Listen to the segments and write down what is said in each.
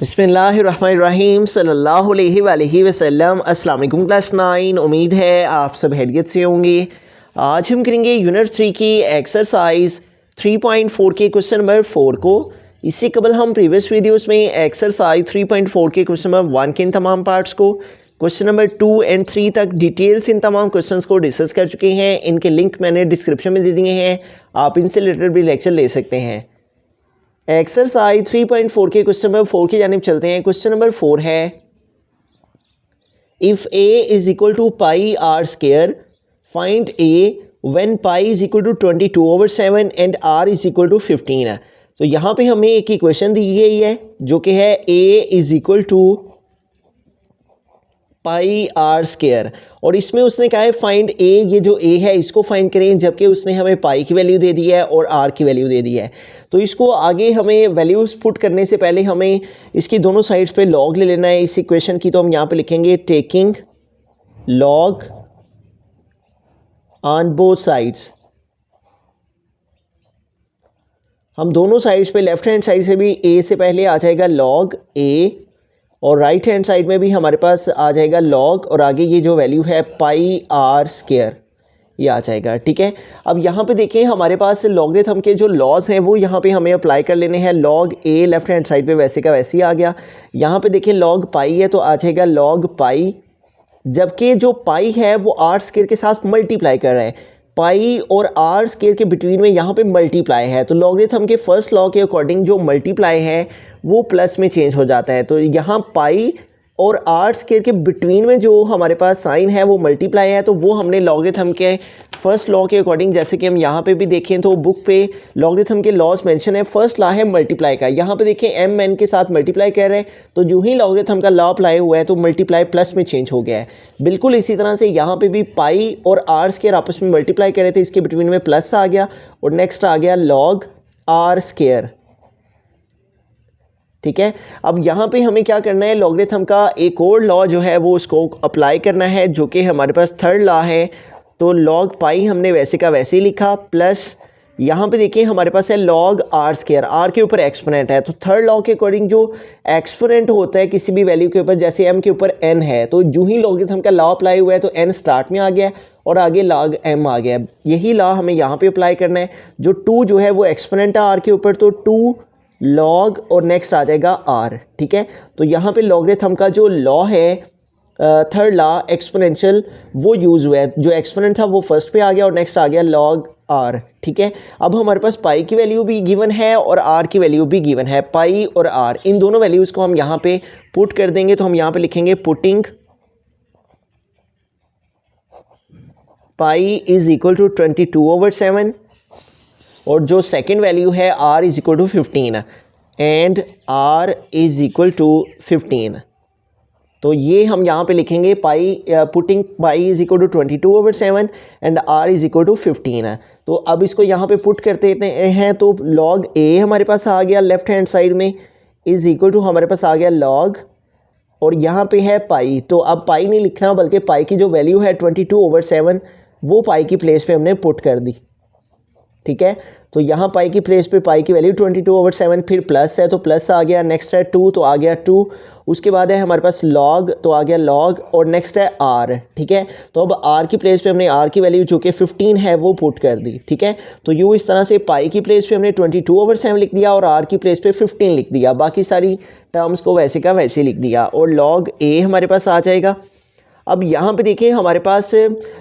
बिस्मिल्लाहिर्रहमानिर्रहीम सल्लल्लाहु अलैहि वसल्लम। अस्सलाम वालेकुम क्लास 9। उम्मीद है आप सब खैरियत से होंगे। आज हम करेंगे यूनिट 3 की एक्सरसाइज 3.4 के क्वेश्चन नंबर 4 को। इससे कबल हम प्रीवियस वीडियोस में एक्सरसाइज 3.4 के क्वेश्चन नंबर 1 के इन तमाम पार्ट्स को, क्वेश्चन नंबर 2 और 3 तक डिटेल्स इन तमाम क्वेश्चंस को डिस्कस कर चुके हैं। इनके लिंक मैंने डिस्क्रिप्शन में दे दिए हैं, आप इनसे रिलेटेड भी लेक्चर ले सकते हैं। एक्सरसाइज 3.4 के क्वेश्चन नंबर 4 की जानिब चलते हैं। क्वेश्चन नंबर 4 है, if a is equal to pi r square find a when pi is equal to 22/7 and r is equal to 15 है। तो यहाँ पे हमें एक इक्वेशन दी गई है जो कि है a is equal to pi r square, और इसमें उसने कहा है फाइंड a, ये जो a है इसको फाइंड करें, जबकि उसने हमें पाई की वैल्यू दे दी है और r की वैल्यू दे दी है। तो इसको आगे हमें वैल्यूज़ पुट करने से पहले हमें इसकी दोनों साइड्स पे लॉग ले लेना है इस इक्वेशन की। तो हम यहाँ पे लिखेंगे taking log on both sides. हम दोनों साइड्स पे लेफ्ट हैंड साइड से भी a से पहले आ जाएगा लॉग a, और राइट हैंड साइड में भी हमारे पास आ जाएगा लॉग, और आगे ये जो वैल्यू है पाई आर स्क्वायर ये आ जाएगा। ठीक है, अब यहाँ पे देखें हमारे पास लॉगरिथम के जो लॉज हैं वो यहाँ पे हमें अप्लाई कर लेने हैं। Log a left hand side पे वैसे का वैसे ही आ गया। यहाँ पे देखें लॉग पाई है तो आ जाएगा लॉग पाई, जबकि जो पाई है वो आर स्क्वायर के साथ मल्टीप्लाई कर रहा है। पाई और आर स्क्वायर के बिटवीन में यहाँ पे मल्टीप्लाई है, तो लॉगरिथम के फर्स्ट लॉ के अकॉर्डिंग जो मल्टीप्लाई है वो प्लस में चेंज हो जाता है। तो यहाँ पाई और आर स्क्वायर के बिटवीन में जो हमारे पास साइन है वो मल्टीप्लाई है, तो वो हमने लॉगरिथम के फर्स्ट लॉ के अकॉर्डिंग, जैसे कि हम यहाँ पे भी देखें तो बुक पे लॉगरिथम के लॉज मेंशन है। फर्स्ट लॉ है मल्टीप्लाई का, यहाँ पे देखें एम एन के साथ मल्टीप्लाई कर रहे हैं, तो जो ही लॉगरिथम का लॉ अप्लाई हुआ है तो मल्टीप्लाई प्लस में चेंज हो गया है। बिल्कुल इसी तरह से यहाँ पे भी पाई और आर स्क्वायर आपस में मल्टीप्लाई कर रहे थे, इसके बिटवीन में प्लस आ गया, और नेक्स्ट आ गया लॉग आर स्क्वायर। ठीक है, अब यहाँ पे हमें क्या करना है, लॉगरिथम का एक और लॉ जो है वो उसको अप्लाई करना है, जो कि हमारे पास थर्ड लॉ है। तो लॉग पाई हमने वैसे का वैसे ही लिखा, प्लस यहाँ पे देखिए हमारे पास है लॉग आर स्क्वायर, आर के ऊपर एक्सपोनेंट है। तो थर्ड लॉ के अकॉर्डिंग जो एक्सपोनेंट होता है किसी भी वैल्यू के ऊपर, जैसे एम के ऊपर एन है, तो जो ही लॉगरिथम का लॉ अप्लाई हुआ है तो एन स्टार्ट में आ गया और आगे लॉग एम आ गया। यही लॉ हमें यहाँ पे अप्लाई करना है। जो टू जो है वो एक्सपोनेंट है आर के ऊपर, तो टू लॉग और नेक्स्ट आ जाएगा आर। ठीक है, तो यहाँ पे लॉगरिथम का जो लॉ है थर्ड लॉ एक्सपोनेंशियल वो यूज़ हुआ है। जो एक्सपोनेंट था वो फर्स्ट पे आ गया और नेक्स्ट आ गया लॉग आर। ठीक है, अब हमारे पास पाई की वैल्यू भी गिवन है और आर की वैल्यू भी गिवन है। पाई और आर इन दोनों वैल्यूज़ को हम यहाँ पे पुट कर देंगे। तो हम यहाँ पे लिखेंगे putting pi is equal to 22/7, और जो सेकेंड वैल्यू है r is equal to 15 and r is equal to 15। तो ये हम यहाँ पे लिखेंगे pi, putting pi is equal to 22/7 and r is equal to 15। तो अब इसको यहाँ पे पुट करते हैं, तो log a हमारे पास आ गया लेफ्ट हैंड साइड में, इज इक्वल टू हमारे पास आ गया log, और यहाँ पे है पाई। तो अब पाई नहीं लिखना, बल्कि पाई की जो वैल्यू है 22/7 वो पाई की प्लेस पे हमने पुट कर दी। ठीक है, तो यहाँ पाई की प्लेस पे पाई की वैल्यू 22/7, फिर प्लस है तो प्लस आ गया, नेक्स्ट है 2 तो आ गया 2, उसके बाद है हमारे पास लॉग तो आ गया लॉग, और नेक्स्ट है आर। ठीक है, तो अब आर की प्लेस पे हमने आर की वैल्यू जो कि 15 है वो पुट कर दी। ठीक है, तो यूँ इस तरह से पाई की प्लेस पे हमने 22/7 लिख दिया और आर की प्लेस पे 15 लिख दिया, बाकी सारी टर्म्स को वैसे का वैसे लिख दिया, और लॉग ए हमारे पास आ जाएगा। अब यहाँ पे देखिए हमारे पास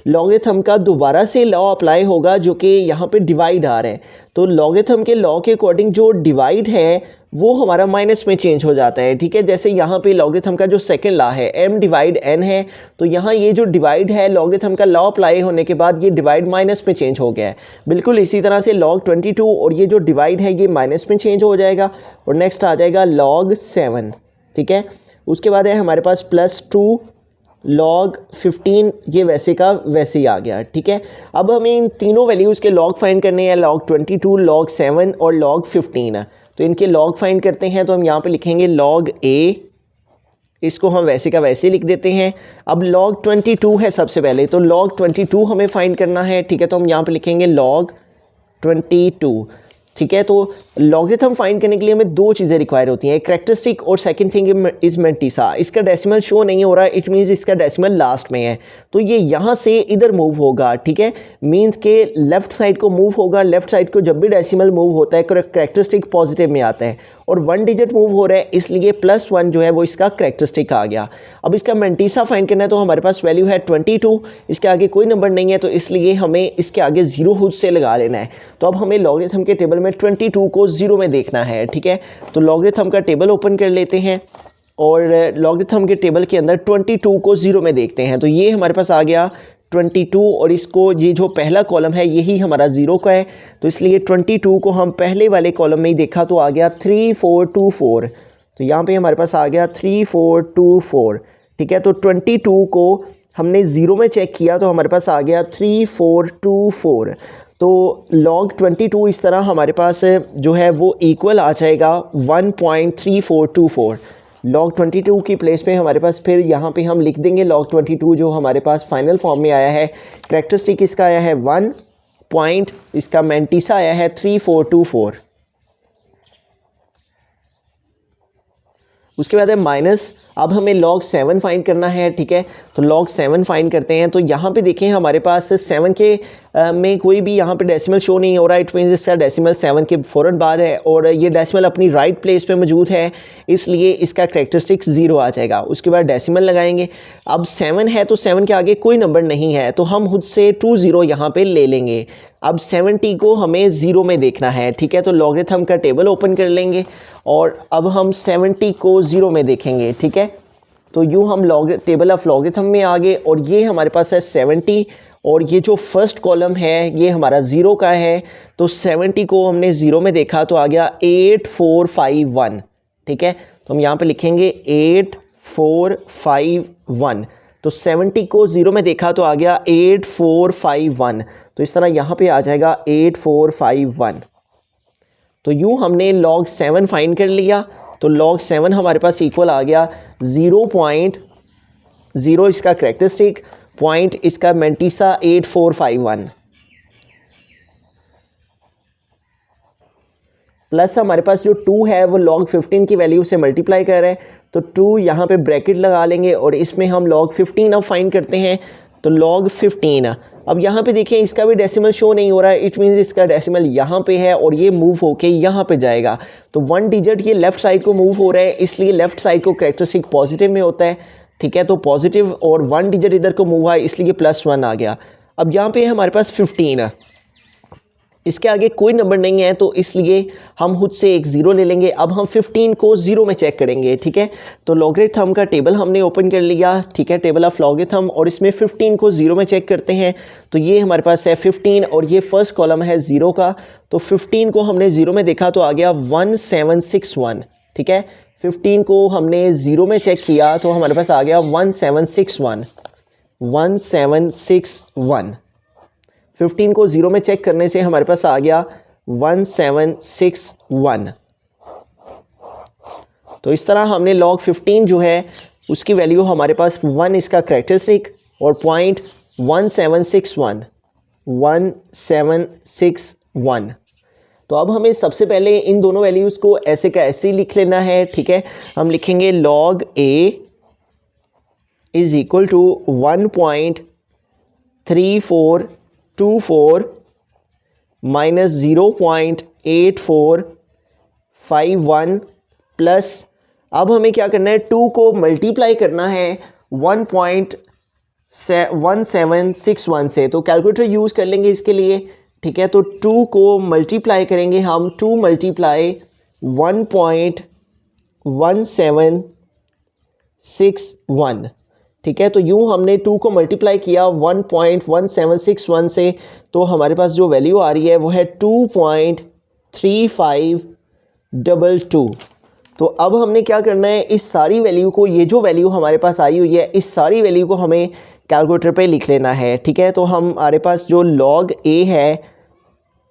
लॉगरिथम का दोबारा से लॉ अप्लाई होगा, जो कि यहाँ पे डिवाइड आ रहा है। तो लॉगरिथम के लॉ के अकॉर्डिंग जो डिवाइड है वो हमारा माइनस में चेंज हो जाता है। ठीक है, जैसे यहाँ पे लॉगरिथम का जो सेकंड लॉ है m डिवाइड n है, तो यहाँ ये जो डिवाइड है लॉगरिथम का लॉ अप्लाई होने के बाद ये डिवाइड माइनस में चेंज हो गया है। बिल्कुल इसी तरह से log 22 और ये जो डिवाइड है ये माइनस में चेंज हो जाएगा, और नेक्स्ट आ जाएगा log 7। ठीक है, उसके बाद है हमारे पास +2 log 15, ये वैसे का वैसे ही आ गया। ठीक है, अब हमें इन तीनों वैल्यूज़ के लॉग फाइंड करने हैं, log 22, log 7 और log 15। तो इनके लॉग फाइंड करते हैं, तो हम यहाँ पे लिखेंगे log a, इसको हम वैसे का वैसे लिख देते हैं। अब log 22 है सबसे पहले, तो log 22 हमें फाइंड करना है। ठीक है, तो हम यहाँ पे लिखेंगे log 22। ठीक है। तो लॉगरिथम फाइंड करने के लिए हमें दो चीज़ें रिक्वायर होती हैं, कैरेक्टरिस्टिक और सेकंड थिंग इज मेंटिसा। इसका डेसिमल शो नहीं हो रहा है, इट मीन्स इसका डेसिमल लास्ट में है, तो ये यहाँ से इधर मूव होगा, ठीक है। मीन्स के लेफ्ट साइड को मूव होगा, लेफ्ट साइड को जब भी डेसिमल मूव होता है कैरेक्टरिस्टिक पॉजिटिव में आता है, और 1 डिजिट मूव हो रहा है इसलिए +1 जो है वो इसका कैरेक्टरिस्टिक आ गया। अब इसका मेंटिसा फाइंड करना है, तो हमारे पास वैल्यू है 22, इसके आगे कोई नंबर नहीं है, तो इसलिए हमें इसके आगे 0 खुद से लगा लेना है। तो अब हमें लॉगरिथम के टेबल में 22 को 0 में देखना है, ठीक है। तो लॉगरिथम का टेबल ओपन कर लेते हैं और लॉगरिथम के टेबल के अंदर 22 को 0 में देखते हैं। तो ये हमारे पास आ गया 22, और इसको ये जो पहला कॉलम है यही हमारा 0 का है, तो इसलिए 22 को हम पहले वाले कॉलम में ही देखा तो आ गया 3424। तो यहाँ पे हमारे पास आ गया 3424, ठीक है। तो 22 को हमने 0 में चेक किया तो हमारे पास आ गया 3424। तो log 22 इस तरह हमारे पास जो है वो इक्वल आ जाएगा 1.3424। log 22 की प्लेस पे हमारे पास फिर यहाँ पे हम लिख देंगे log 22 जो हमारे पास फाइनल फॉर्म में आया है। कैरेक्टरिस्टिक इसका आया है 1 पॉइंट, इसका मेंटिसा आया है 3424। उसके बाद है माइनस। अब हमें log 7 फाइंड करना है, ठीक है। तो log 7 फाइंड करते हैं। तो यहाँ पे देखें हमारे पास 7 के में कोई भी यहाँ पे डेसिमल शो नहीं हो रहा है, इट मीन्स इसका डेसिमल 7 के फ़ौरन बाद है, और ये डेसिमल अपनी राइट प्लेस पे मौजूद है, इसलिए इसका कैरेक्टरिस्टिक 0 आ जाएगा। उसके बाद डेसिमल लगाएंगे। अब 7 है तो 7 के आगे कोई नंबर नहीं है, तो हम खुद से 20 यहाँ पे ले लेंगे। अब 70 को हमें 0 में देखना है, ठीक है। तो लॉगरिथम का टेबल ओपन कर लेंगे और अब हम 70 को 0 में देखेंगे, ठीक है। तो यूँ हम टेबल ऑफ लॉगरिथम में आ गए, और ये हमारे पास है 70, और ये जो फर्स्ट कॉलम है ये हमारा 0 का है। तो 70 को हमने 0 में देखा तो आ गया 8451, ठीक है। तो हम यहाँ पे लिखेंगे 8451। तो 70 को 0 में देखा तो आ गया 8451, तो इस तरह यहाँ पे आ जाएगा 8451। तो यूँ हमने log 7 फाइंड कर लिया। तो log 7 हमारे पास इक्वल आ गया 0.0 इसका कैरेक्टरिस्टिक, पॉइंट इसका मेंटिसा 8451, प्लस हमारे पास जो 2 है वो log 15 की वैल्यू से मल्टीप्लाई कर रहा है, तो 2 यहाँ पे ब्रैकेट लगा लेंगे और इसमें हम log 15 अब फाइंड करते हैं। तो log 15, अब यहाँ पे देखिए इसका भी डेसिमल शो नहीं हो रहा है, इट मीन्स इसका डेसिमल यहाँ पे है और ये मूव होके यहाँ पे जाएगा। तो 1 डिजिट ये लेफ़्ट साइड को मूव हो रहा है, इसलिए लेफ़्ट साइड को कैरेक्टरिस्टिक पॉजिटिव में होता है, ठीक है। तो पॉजिटिव, और 1 डिजिट इधर को मूव हुआ है इसलिए +1 आ गया। अब यहाँ पे हमारे पास 15, इसके आगे कोई नंबर नहीं है, तो इसलिए हम खुद से एक 0 ले लेंगे। अब हम 15 को 0 में चेक करेंगे, ठीक है। तो लॉगरिथम का टेबल हमने ओपन कर लिया, ठीक है, टेबल ऑफ लॉगरिथम, और इसमें 15 को 0 में चेक करते हैं। तो ये हमारे पास है 15, और ये फर्स्ट कॉलम है 0 का। तो 15 को हमने 0 में देखा तो आ गया 1761, ठीक है। 15 को हमने 0 में चेक किया तो हमारे पास आ गया 1761। 15 को 0 में चेक करने से हमारे पास आ गया 1761। तो इस तरह हमने log 15 जो है उसकी वैल्यू हमारे पास 1 इसका कैरेक्टरिस्टिक और पॉइंट 1761। तो अब हमें सबसे पहले इन दोनों वैल्यूज़ को ऐसे का ऐसे ही लिख लेना है, ठीक है। हम लिखेंगे log a is equal to 1.3424 minus 0.8451 plus, अब हमें क्या करना है, 2 को मल्टीप्लाई करना है 1.1761 से। तो कैलकुलेटर यूज़ कर लेंगे इसके लिए, ठीक है। तो 2 को मल्टीप्लाई करेंगे हम, 2 मल्टीप्लाई 1.1761, ठीक है। तो यूँ हमने 2 को मल्टीप्लाई किया 1.1761 से, तो हमारे पास जो वैल्यू आ रही है वो है 2.3522। तो अब हमने क्या करना है, इस सारी वैल्यू को, ये जो वैल्यू हमारे पास आई हुई है, इस सारी वैल्यू को हमें कैलकुलेटर पे लिख लेना है, ठीक है। तो हमारे पास जो log a है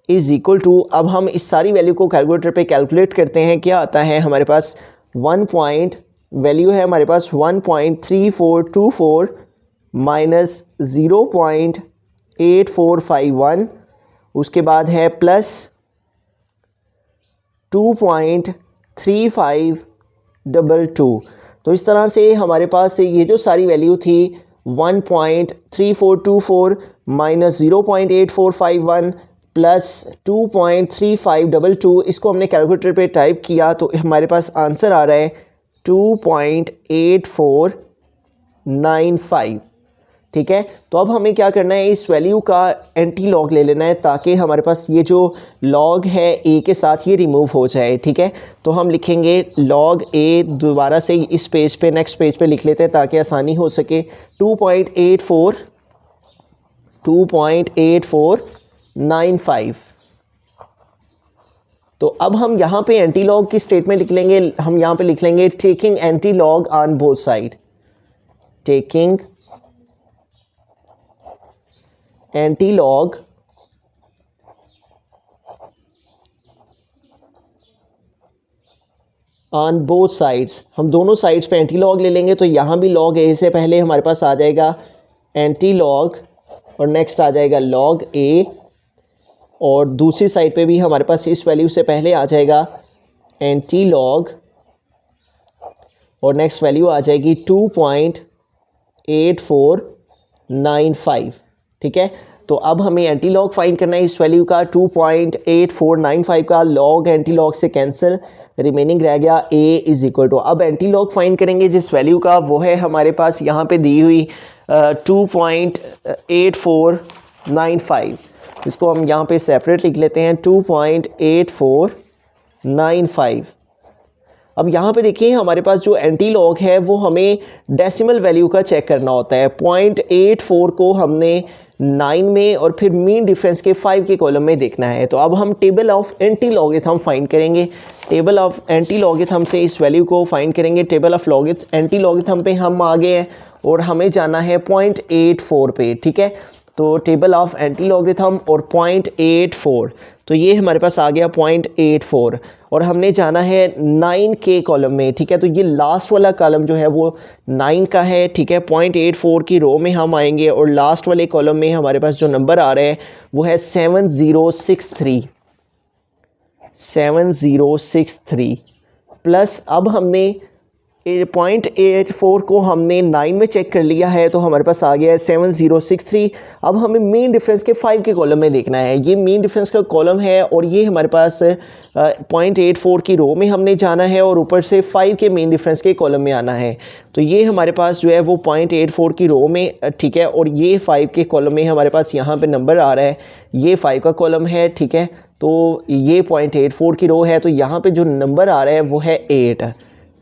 इज़ इक्वल टू, अब हम इस सारी वैल्यू को कैलकुलेटर पे कैलकुलेट करते हैं, क्या आता है हमारे पास, वैल्यू है हमारे पास 1.3424 माइनस 0.8451, उसके बाद है प्लस 2.3522। तो इस तरह से हमारे पास से ये जो सारी वैल्यू थी 1.3424 माइनस 0.8451 प्लस 2.3522, इसको हमने कैलकुलेटर पे टाइप किया तो हमारे पास आंसर आ रहा है 2.8495। ठीक है, तो अब हमें क्या करना है, इस वैल्यू का एंटी लॉग ले लेना है ताकि हमारे पास ये जो लॉग है ए के साथ ये रिमूव हो जाए। ठीक है, तो हम लिखेंगे लॉग ए, दोबारा से इस पेज पे नेक्स्ट पेज पे लिख लेते हैं ताकि आसानी हो सके। 2.8495। तो अब हम यहाँ पे एंटी लॉग की स्टेटमेंट लिख लेंगे। हम यहाँ पे लिख लेंगे taking anti log on both side, taking anti log on both sides, हम दोनों साइड्स पे एंटी लॉग ले लेंगे। तो यहाँ भी लॉग ए से पहले हमारे पास आ जाएगा एंटी लॉग और नेक्स्ट आ जाएगा लॉग ए, और दूसरी साइड पे भी हमारे पास इस वैल्यू से पहले आ जाएगा एंटी लॉग और नेक्स्ट वैल्यू आ जाएगी 2.8495। ठीक है, तो अब हमें एंटी लॉग फाइंड करना है इस वैल्यू का। 2.8495 का लॉग एंटी लॉग से कैंसिल, रिमेनिंग रह गया a इज इक्वल टू, अब एंटी लॉग फाइंड करेंगे जिस वैल्यू का, वो है हमारे पास यहाँ पे दी हुई 2.8495। इसको हम यहाँ पे सेपरेट लिख लेते हैं 2.8495। अब यहाँ पे देखिए हमारे पास जो एंटी लॉग है वो हमें डेसिमल वैल्यू का चेक करना होता है। 0.84 को हमने 9 में और फिर मीन डिफरेंस के 5 के कॉलम में देखना है। तो अब हम table of anti logarithm find करेंगे। टेबल ऑफ एंटी लॉगरिथम से इस वैल्यू को फाइंड करेंगे। टेबल ऑफ एंटी लॉगरिथम पे हम आ गए हैं और हमें जाना है 0.84 पे। ठीक है, तो टेबल ऑफ एंटी लॉगरिथम और 0.84, तो ये हमारे पास आ गया 0.84 और हमने जाना है 9 के कॉलम में। ठीक है, तो ये लास्ट वाला कॉलम जो है वो 9 का है। ठीक है, 0.84 की रो में हम आएंगे और लास्ट वाले कॉलम में हमारे पास जो नंबर आ रहा है वो है 7063 प्लस, अब हमने 0.84 को हमने 9 में चेक कर लिया है तो हमारे पास आ गया है 7063। अब हमें मीन डिफरेंस के 5 के कॉलम में देखना है। ये मीन डिफरेंस का कॉलम है और ये हमारे पास 0.84 की रो में हमने जाना है और ऊपर से 5 के मीन डिफरेंस के कॉलम में आना है। तो ये हमारे पास जो है वो 0.84 की रो में, ठीक है, और ये 5 के कॉलम में हमारे पास यहाँ पे नंबर आ रहा है, ये 5 का कॉलम है। ठीक है, तो ये 0.84 की रो है, तो यहाँ पे जो नंबर आ रहा है वो है 8।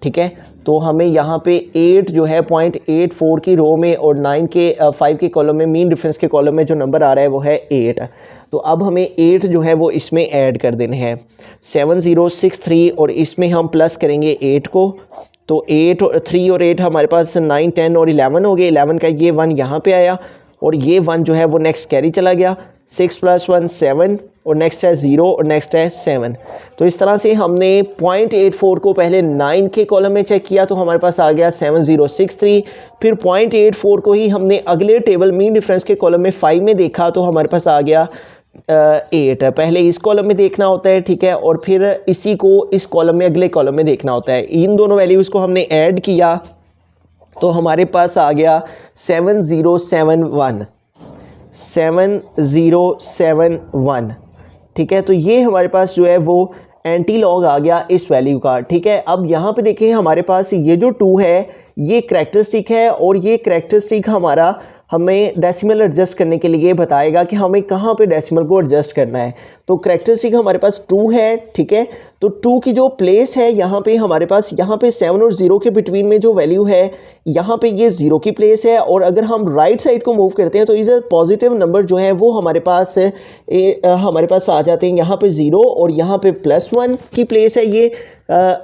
ठीक है, तो हमें यहाँ पे 8 जो है 0.84 की रो में और 5 के कॉलम में, मीन डिफरेंस के कॉलम में जो नंबर आ रहा है वो है 8। तो अब हमें 8 जो है वो इसमें ऐड कर देने हैं 7063 और इसमें हम प्लस करेंगे 8 को। तो 8 और 3 और 8 हमारे पास 9, 10 और 11 हो गए। 11 का ये 1 यहाँ पे आया और ये 1 जो है वो नेक्स्ट कैरी चला गया। 6 + 1 7 और नेक्स्ट है 0 और नेक्स्ट है 7। तो इस तरह से हमने 0.84 को पहले 9 के कॉलम में चेक किया तो हमारे पास आ गया 7063। फिर 0.84 को ही हमने अगले टेबल मीन डिफरेंस के कॉलम में 5 में देखा तो हमारे पास आ गया 8। पहले इस कॉलम में देखना होता है, ठीक है, और फिर इसी को इस कॉलम में, अगले कॉलम में देखना होता है। इन दोनों वैल्यूज़ को हमने ऐड किया तो हमारे पास आ गया 7071। ठीक है, तो ये हमारे पास जो है वो एंटी लॉग आ गया इस वैल्यू का। ठीक है, अब यहाँ पे देखिए हमारे पास ये जो 2 है ये करैक्टरिस्टिक है और ये करैक्टरिस्टिक हमारा हमें डेसिमल एडजस्ट करने के लिए बताएगा कि हमें कहाँ पे डेसिमल को एडजस्ट करना है। तो करैक्टरिस्टिक हमारे पास 2 है। ठीक है, तो 2 की जो प्लेस है यहाँ पे हमारे पास, यहाँ पे 7 और 0 के बिटवीन में जो वैल्यू है यहाँ पे ये 0 की प्लेस है। और अगर हम राइट साइड को मूव करते हैं तो इधर पॉजिटिव नंबर जो है वो हमारे पास आ जाते हैं यहाँ पे 0 और यहाँ पे +1 की प्लेस है ये,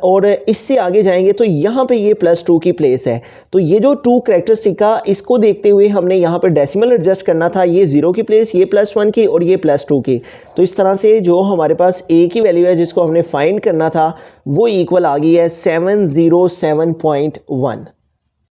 और इससे आगे जाएंगे तो यहाँ पे ये +2 की प्लेस है। तो ये जो 2 करैक्टरिस्टिक का, इसको देखते हुए हमने यहाँ पे डेसिमल एडजस्ट करना था, ये 0 की प्लेस, ये +1 की और ये +2 की। तो इस तरह से जो हमारे पास a की वैल्यू है जिसको हमने फाइंड करना था वो इक्वल आ गई है 707.1।